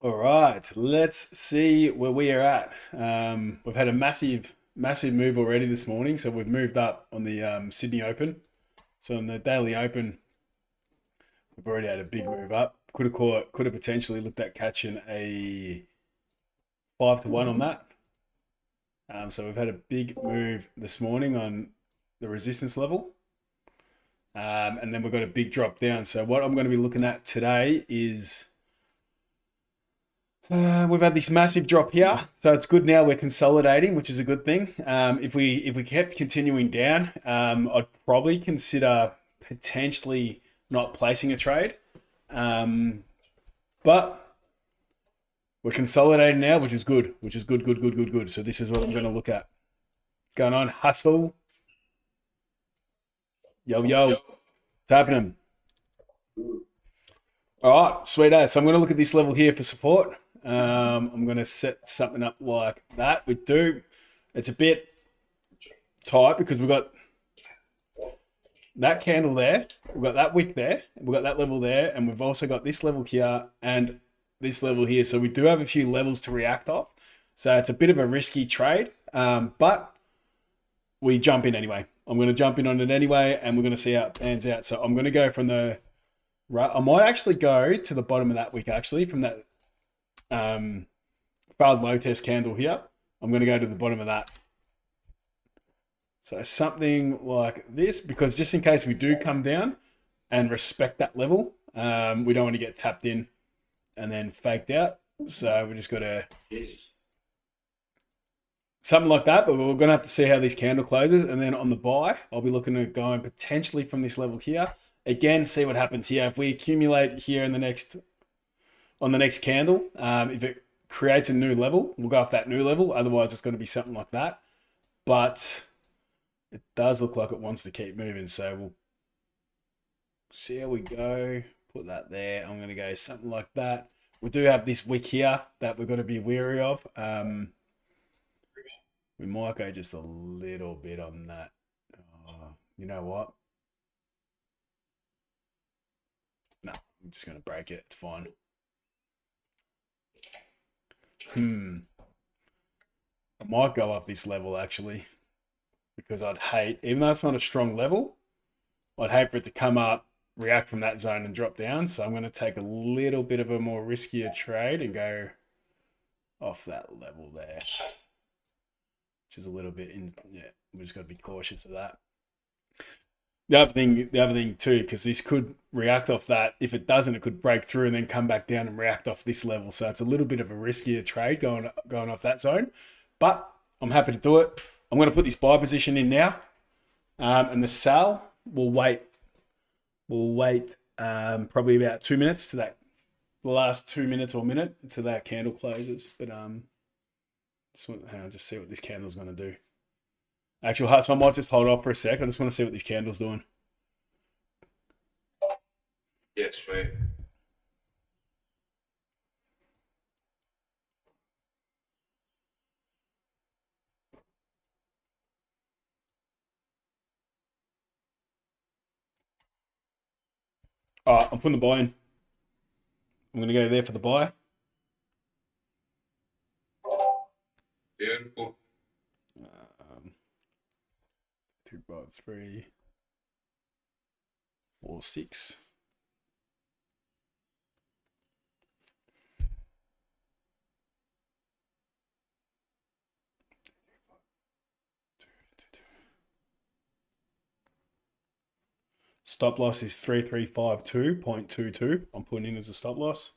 All right, let's see where we are at. We've had a massive move already this morning. So we've moved up on the Sydney Open. So in the Daily Open, we've already had a big move up. Could have potentially looked at catching a 5-1 on that. So we've had a big move this morning on the resistance level. And then we've got a big drop down. So what I'm going to be looking at today is we've had this massive drop here, so it's good now we're consolidating, which is a good thing. If we kept continuing down, I'd probably consider potentially not placing a trade. But we're consolidating now, which is good, good. So this is what I'm going to look at. What's going on? Hustle. Yo. What's happening? All right, sweet as. So I'm going to look at this level here for support. I'm going to set something up like that. It's a bit tight because we've got that candle there, we've got that wick there, we've got that level there, and we've also got this level here and this level here. So we do have a few levels to react off. So it's a bit of a risky trade, but we jump in anyway. I'm going to jump in on it anyway, and we're going to see how it pans out. So I'm going to go from the right. I might actually go to the bottom of that wick, actually, from that failed low test candle here. I'm going to go to the bottom of that. So something like this, because just in case we do come down and respect that level, we don't want to get tapped in and then faked out. So we just got to something like that, but we're going to have to see how this candle closes. And then on the buy, I'll be looking at going potentially from this level here. Again, see what happens here. If we accumulate here on the next candle, if it creates a new level, we'll go off that new level. Otherwise, it's going to be something like that. But it does look like it wants to keep moving. So we'll see how we go. Put that there. I'm going to go something like that. We do have this wick here that we've got to be wary of. We might go just a little bit on that. You know what? No, I'm just going to break it. It's fine. I might go off this level actually, because I'd hate, even though it's not a strong level, I'd hate for it to come up, react from that zone and drop down. So I'm going to take a little bit of a more riskier trade and go off that level there, which is a little bit we just got to be cautious of that. The other thing too, because this could react off that. If it doesn't, it could break through and then come back down and react off this level. So it's a little bit of a riskier trade going off that zone. But I'm happy to do it. I'm going to put this buy position in now, and the sell will wait. Probably about 2 minutes to that. The last 2 minutes or minute until that candle closes. But just see what this candle's going to do. Actual, so I might just hold off for a sec. I just want to see what this candle's doing. Yes, mate. All right, I'm putting the buy in. I'm going to go there for the buy. Beautiful. 2, 5, 3, 4, 6. Stop loss is 3352.22. I'm putting in as a stop loss.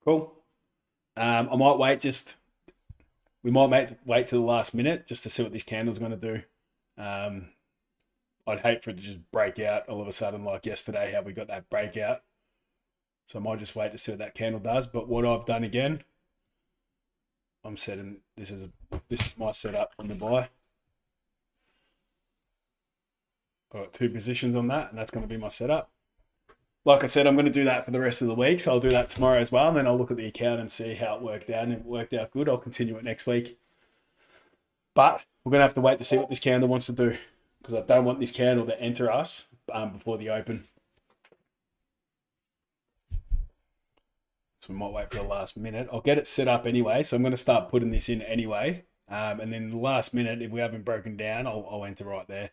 Cool. I might wait we might wait to the last minute just to see what this candle's going to do. I'd hate for it to just break out all of a sudden like yesterday, how we got that breakout. So I might just wait to see what that candle does. But what I've done again, I'm setting this is my setup on the buy. I've got 2 positions on that, and that's going to be my setup. Like I said, I'm going to do that for the rest of the week, so I'll do that tomorrow as well, and then I'll look at the account and see how it worked out. And if it worked out good, I'll continue it next week. But we're going to have to wait to see what this candle wants to do, because I don't want this candle to enter us before the open. So we might wait for the last minute. I'll get it set up anyway, so I'm going to start putting this in anyway. And then the last minute, if we haven't broken down, I'll enter right there.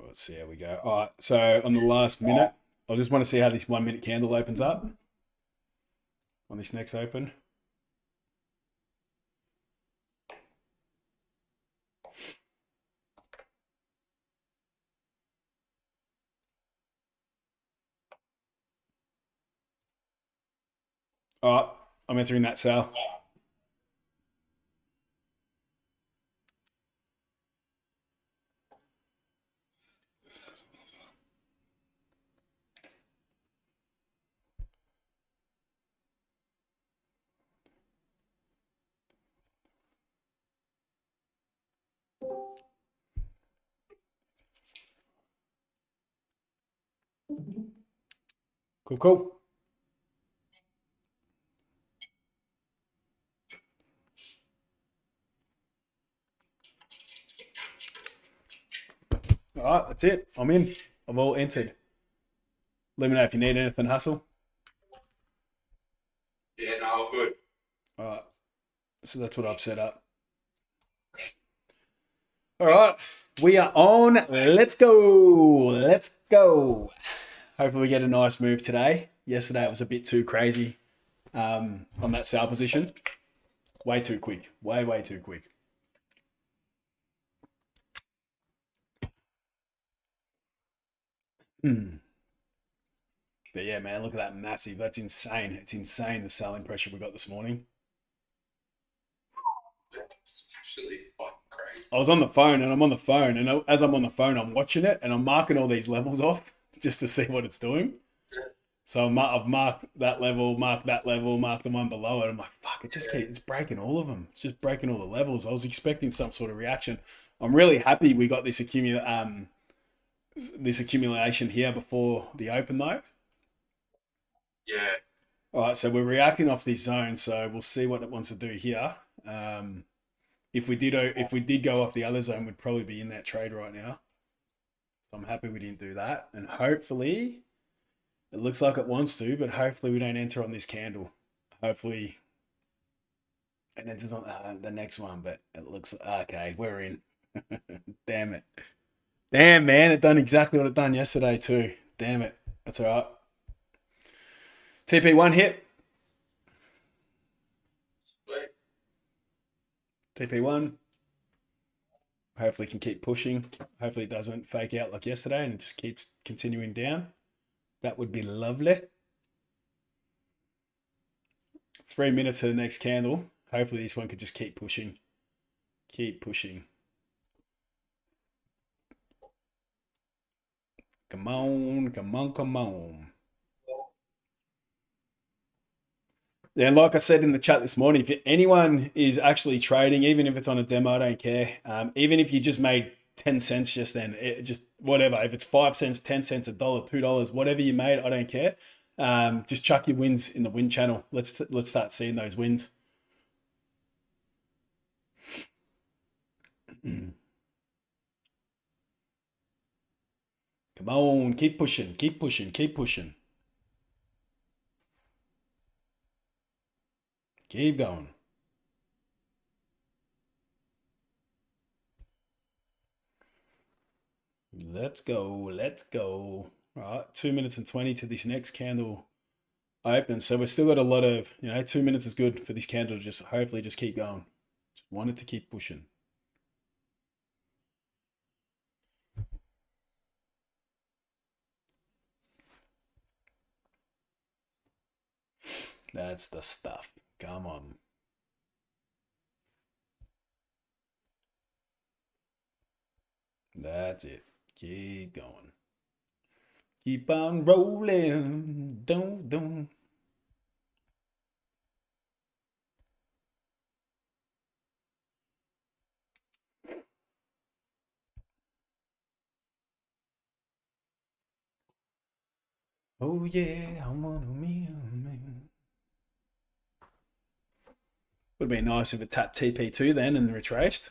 Let's see how we go. All right, so on the last minute, I just want to see how this 1 minute candle opens up on this next open. All right, I'm entering that sell. Cool, cool. All right, that's it. I'm in. I've all entered. Let me know if you need anything, Hustle. Yeah, no, good. All right. So that's what I've set up. All right. We are on. Let's go. Let's go. Hopefully we get a nice move today. Yesterday it was a bit too crazy on that sell position. Way too quick. Way too quick. But yeah, man, look at that massive. That's insane. It's insane the selling pressure we got this morning. It's absolutely fucking crazy. I was on the phone and I'm on the phone, and as I'm on the phone, I'm watching it and I'm marking all these levels off just to see what it's doing. So I've marked that level, marked the one below it. I'm like, fuck, it's breaking all of them. It's just breaking all the levels. I was expecting some sort of reaction. I'm really happy we got this accumulation here before the open though. Yeah. All right, so we're reacting off this zone, so we'll see what it wants to do here. If we did go off the other zone, we'd probably be in that trade right now. So I'm happy we didn't do that, and hopefully, it looks like it wants to, but hopefully we don't enter on this candle. Hopefully, it enters on the next one, but it looks okay. We're in. Damn it. Damn, man, it done exactly what it done yesterday too. Damn it. That's all right. TP1 hit. Sweet. TP1. Hopefully can keep pushing. Hopefully it doesn't fake out like yesterday and it just keeps continuing down. That would be lovely. 3 minutes to the next candle. Hopefully this one could just keep pushing. Keep pushing. Come on, come on, come on. Yeah, like I said in the chat this morning, if anyone is actually trading, even if it's on a demo, I don't care. Even if you just made 10 cents just then, just whatever. If it's 5 cents, 10 cents, $1, $2, whatever you made, I don't care. Just chuck your wins in the win channel. Let's start seeing those wins. Come on, keep pushing, keep pushing, keep pushing. Keep going. Let's go, let's go. All right, 2 minutes and 20 to this next candle open. So we've still got a lot of, 2 minutes is good for this candle to just hopefully just keep going. Just want it to keep pushing. That's the stuff. Come on. That's it. Keep going. Keep on rolling. Don't. Oh yeah, I want me. Would have been nice if it tapped TP2 then and retraced.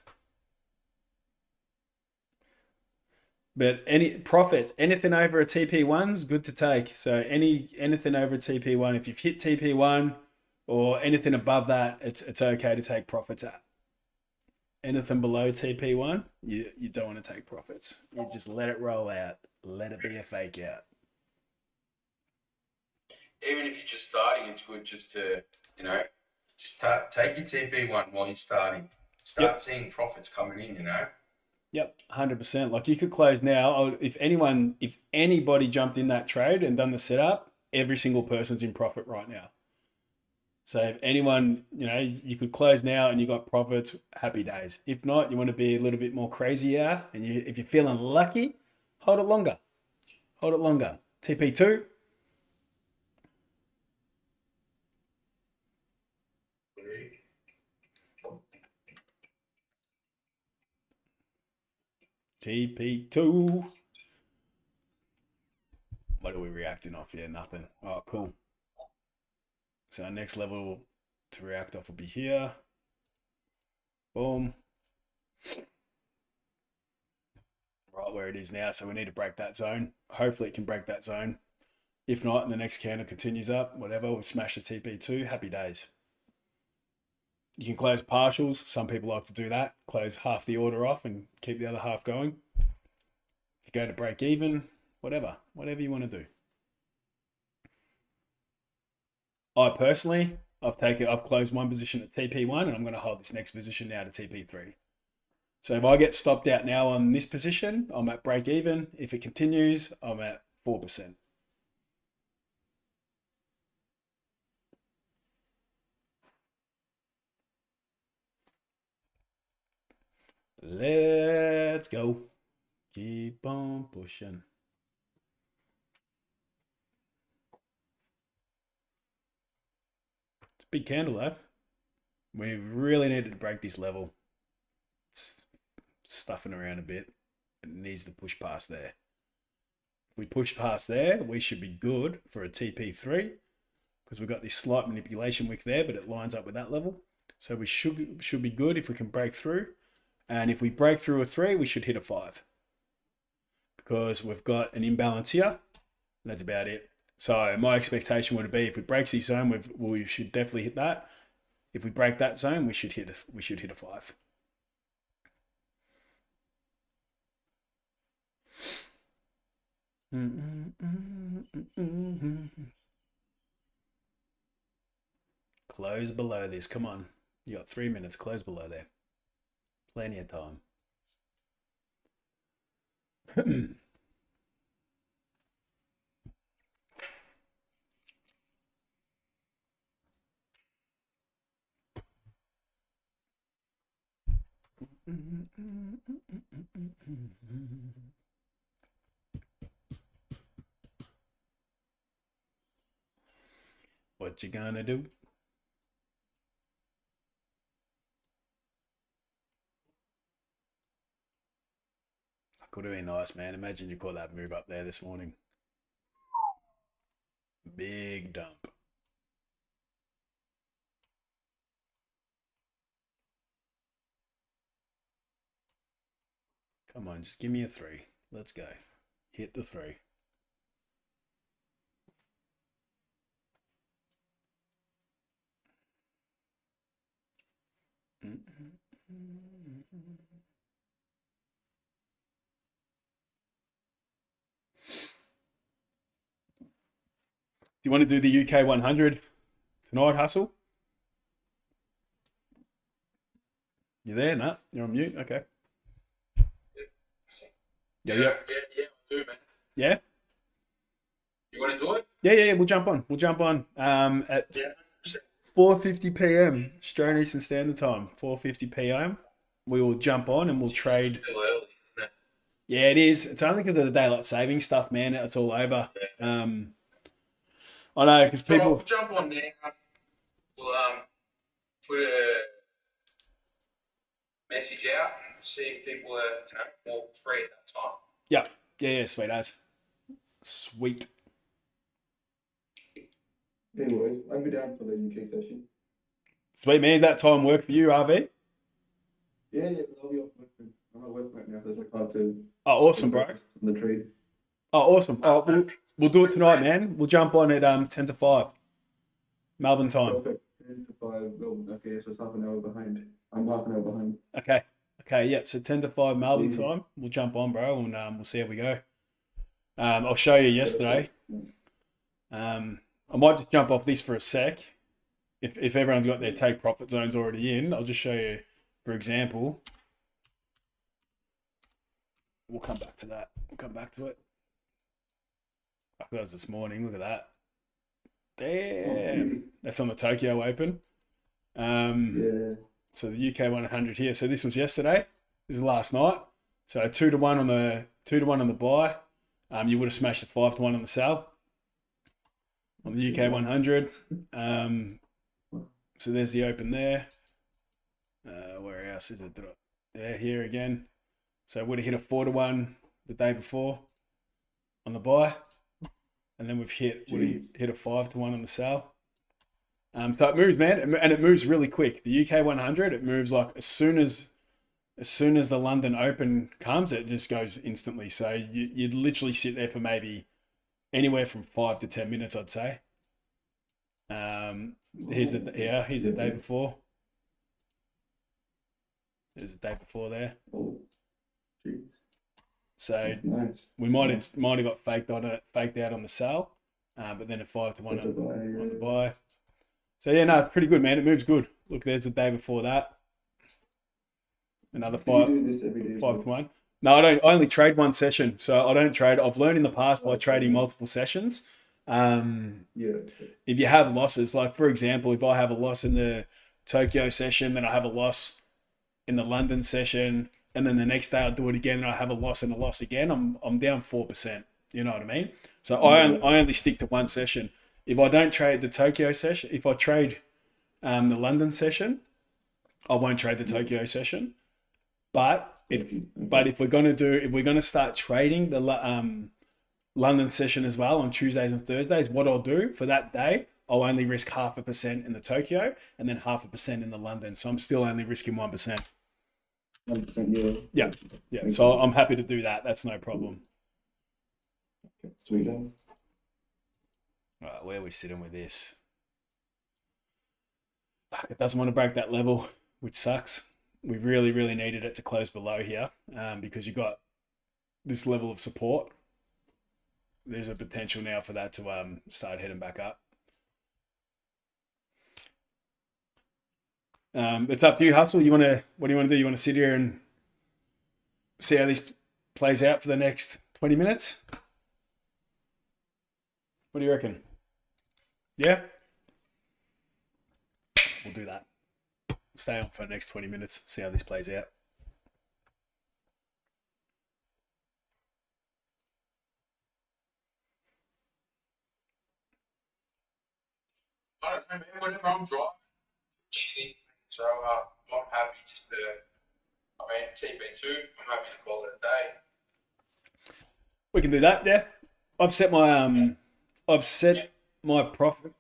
But any profit, anything over a TP1's good to take. So anything over a TP1, if you've hit TP1 or anything above that, it's okay to take profits at. Anything below TP1, you don't want to take profits. You just let it roll out. Let it be a fake out. Even if you're just starting, it's good just to, just take your TP1 while you're starting. Start seeing profits coming in, Yep, 100%. Like you could close now. If anybody jumped in that trade and done the setup, every single person's in profit right now. So if anyone, you could close now and you got profits, happy days. If not, you want to be a little bit more crazier, and if you're feeling lucky, hold it longer. Hold it longer. TP2. TP2. What are we reacting off here? Nothing. Oh, cool. So our next level to react off will be here. Boom. Right where it is now. So we need to break that zone. Hopefully it can break that zone. If not, and the next candle continues up, whatever, we'll smash the TP2. Happy days. You can close partials. Some people like to do that. Close half the order off and keep the other half going. If you go to break even, whatever you want to do. I personally, I've closed one position at TP1 and I'm going to hold this next position now to TP3. So if I get stopped out now on this position, I'm at break even. If it continues, I'm at 4%. Let's go. Keep on pushing. It's a big candle though. We really needed to break this level. It's stuffing around a bit. It needs to push past there. If we push past there, we should be good for a TP3 because we've got this slight manipulation wick there, but it lines up with that level. So we should be good if we can break through. And if we break through a 3, we should hit a 5 because we've got an imbalance here. That's about it. So my expectation would be if we break this zone, we should definitely hit that. If we break that zone, we should hit a 5. Close below this. Come on. You got 3 minutes. Close below there. Plenty of time. What you gonna do? Could have been nice, man. Imagine you caught that move up there this morning. Big dump. Come on, just give me a 3. Let's go. Hit the 3. Do you want to do the UK 100 tonight, Hustle? You there? No, you're on mute. Okay. Yeah. Yeah, I do, man. Yeah. You want to do it? Yeah. We'll jump on. At 4:50 p.m. Australian Eastern Standard Time. 4:50 p.m. We will jump on and we'll trade. Still early, isn't it? Yeah, it is. It's only because of the daylight saving stuff, man. It's all over. I know because So people. I'll jump on there. We'll put a message out and see if people are more free at that time. Yeah, sweet as. Sweet. Anyways, I'll be down for the UK session. Sweet, man. Does that time work for you, RV? Yeah, I'll be off work. I'm at work right now, so it's like hard to. Oh, awesome, bro. The trade. Oh, awesome. Oh, we'll do it tonight, man. We'll jump on at 10 to 5. Melbourne time. Perfect. 10 to 5. Melbourne. Okay, so it's half an hour behind. I'm half an hour behind. Okay, yep. So 10 to 5 Melbourne time. We'll jump on, bro, and we'll see how we go. I'll show you yesterday. I might just jump off this for a sec. If everyone's got their take profit zones already in, I'll just show you, for example. We'll come back to that. We'll come back to it. That was this morning. Look at that. Damn. That's on the Tokyo Open. Yeah. So the UK 100 here. So this was yesterday. This is last night. So 2-1 on the buy. You would have smashed the 5-1 on the sell on the UK 100. So there's the open there. Where else is it? Yeah, here again. So would have hit a 4-1 the day before on the buy, and then we've hit a 5-1 on the sell. So it moves, man, and it moves really quick. The UK 100, it moves like as soon as the London Open comes, it just goes instantly. So you'd literally sit there for maybe anywhere from 5 to 10 minutes, I'd say. Here's the day before. There's the day before there. Oh, jeez. So nice. We might have got faked out on the sell, but then a 5-1 on the buy. So yeah, no, it's pretty good, man. It moves good. Look, there's the day before that. Another 5-1. No, I don't. I only trade one session, so I don't trade. I've learned in the past by trading multiple sessions. If you have losses, like for example, if I have a loss in the Tokyo session, then I have a loss in the London session, and then the next day I'll do it again and I have a loss and a loss again, I'm down 4%. You know what I mean? So I only stick to one session. If I don't trade the Tokyo session, if I trade the London session, I won't trade the Tokyo session. But if we're gonna start trading the London session as well on Tuesdays and Thursdays, what I'll do for that day, I'll only risk 0.5% in the Tokyo and then 0.5% in the London. So I'm still only risking 1%. 1%, yeah. So I'm happy to do that. That's no problem. Okay. Sweet guys. All right, where are we sitting with this? It doesn't want to break that level, which sucks. We really, really needed it to close below here because you got this level of support. There's a potential now for that to start heading back up. It's up to you, Hustle. What do you want to do? You want to sit here and see how this plays out for the next 20 minutes? What do you reckon? Yeah? We'll do that. Stay on for the next 20 minutes, see how this plays out. I don't know, man. Whenever I'm driving, chilling, so I'm happy just to. TP2. I'm happy to call it a day. We can do that, yeah. I've set my profit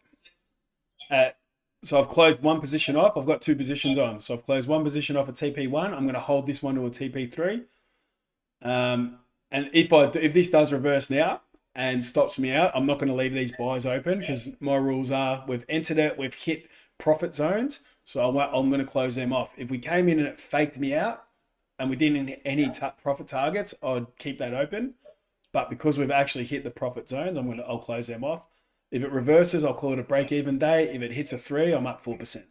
at. So I've closed one position off. I've got two positions on. So I've closed one position off at TP1. I'm going to hold this one to a TP3. And if this does reverse now and stops me out, I'm not going to leave these buys open because my rules are we've entered it, we've hit profit zones. So I'm going to close them off. If we came in and it faked me out and we didn't hit any profit targets, I'd keep that open. But because we've actually hit the profit zones, I'll close them off. If it reverses, I'll call it a break-even day. If it hits a 3, I'm up 4%.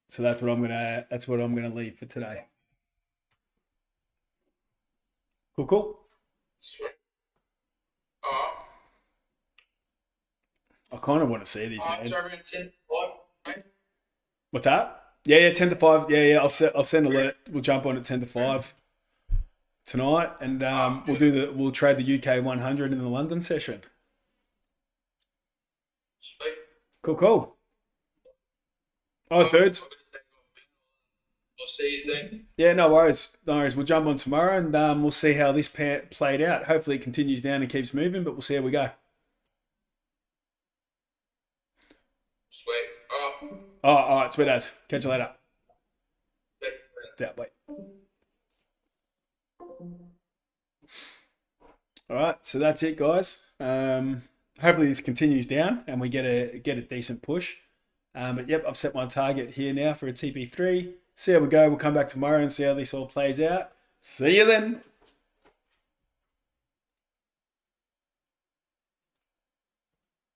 So that's what I'm gonna leave for today. Cool. Sweet. I kind of want to see these, So man. around 10 to 5, mate. What's that? Yeah, 10 to 5. Yeah. I'll send alert. We'll jump on at 10 to 5 tonight, and we'll trade the UK 100 in the London session. Sweet. Cool. All right, dudes. I'll see you then. Yeah, no worries. We'll jump on tomorrow, and we'll see how this pair played out. Hopefully, it continues down and keeps moving, but we'll see how we go. Sweet. All right, sweet as. Catch you later. Yeah, bye. All right, so that's it, guys. Hopefully this continues down and we get a decent push. But yep, I've set my target here now for a TP3. See how we go. We'll come back tomorrow and see how this all plays out. See you then.